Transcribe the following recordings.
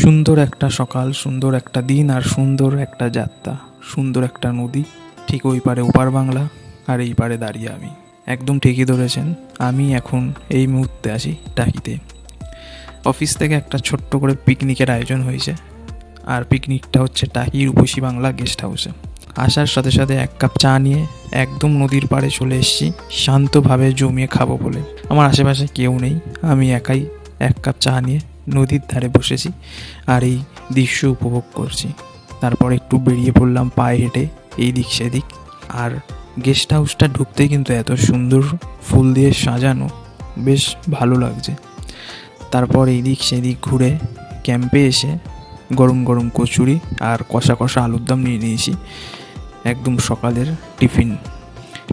সুন্দর একটা সকাল, সুন্দর একটা দিন, আর সুন্দর একটা যাত্রা, সুন্দর একটা নদী। ঠিক ওই পারে ওপার বাংলা, আর এই পারে দাঁড়িয়ে আমি। একদম ঠিকই ধরেছেন, আমি এখন এই মুহূর্তে আছি টাকিতে। অফিস থেকে একটা ছোট্ট করে পিকনিকের আয়োজন হয়েছে, আর পিকনিকটা হচ্ছে টাকি রূপসী বাংলা গেস্ট হাউসে। আসার সাথে সাথে এক কাপ চা নিয়ে একদম নদীর পাড়ে চলে এসেছি, শান্তভাবে জমিয়ে খাবো বলে। আমার আশেপাশে কেউ নেই, আমি একাই এক কাপ চা নিয়ে নদীর ধারে বসেছি আর এই দৃশ্য উপভোগ করছি। তারপর একটু বেরিয়ে পড়লাম পায়ে হেঁটে এই দিক সেদিক। আর গেস্ট হাউসটা ঢুকতে কিন্তু এত সুন্দর ফুল দিয়ে সাজানো, বেশ ভালো লাগছে। তারপর এই দিক সেদিক ঘুরে ক্যাম্পে এসে গরম গরম কচুরি আর কষা কষা আলুর দম নিয়ে নিয়েছি, একদম সকালের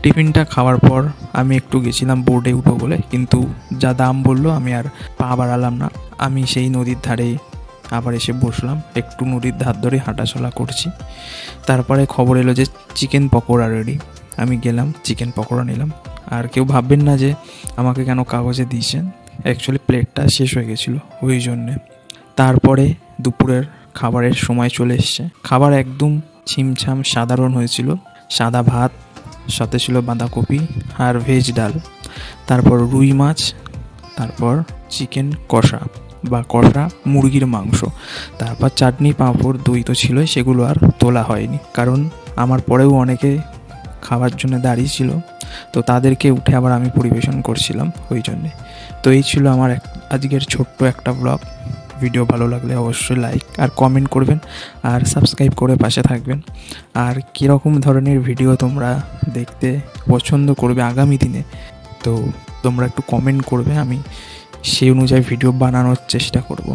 টিফিনটা খাওয়ার পর আমি একটু গেছিলাম বোর্ডে উঠো বলে, কিন্তু যা দাম বললো আমি আর পা বাড়ালাম না। আমি সেই নদীর ধারে আবার এসে বসলাম, একটু নদীর ধার ধরে হাঁটাচলা করছি। তারপরে খবর এলো যে চিকেন পকোড়া রেডি। আমি গেলাম, চিকেন পকোড়া নিলাম। আর কেউ ভাববেন না যে আমাকে কেন কাগজে দিয়েছেন, অ্যাকচুয়ালি প্লেটটা শেষ হয়ে গেছিলো ওই জন্যে। তারপরে দুপুরের খাবারের সময় চলে এসছে। খাবার একদম ছিমছাম সাধারণ হয়েছিল, সাদা ভাত, সাথে ছিল বাঁধাকপি আর ভেজ ডাল, তারপর রুই মাছ, তারপর চিকেন কষা বা কষা মুরগির মাংস, তারপর চাটনি পাঁপড় দই তো ছিলই, সেগুলো আর তোলা হয়নি, কারণ আমার পরেও অনেকে খাওয়ার জন্য দাঁড়িয়ে ছিল, তো তাদেরকে উঠে আবার আমি পরিবেশন করছিলাম ওই জন্যে। তো এই ছিল আমার আজকের ছোট্ট একটা ব্লগ। ভিডিও ভালো লাগলে অবশ্যই লাইক আর কমেন্ট করবেন, আর সাবস্ক্রাইব করে পাশে থাকবেন। আর কীরকম ধরনের ভিডিও তোমরা দেখতে পছন্দ করবে আগামী দিনে, তো তোমরা একটু কমেন্ট করবে, আমি সেই অনুযায়ী ভিডিও বানানোর চেষ্টা করব।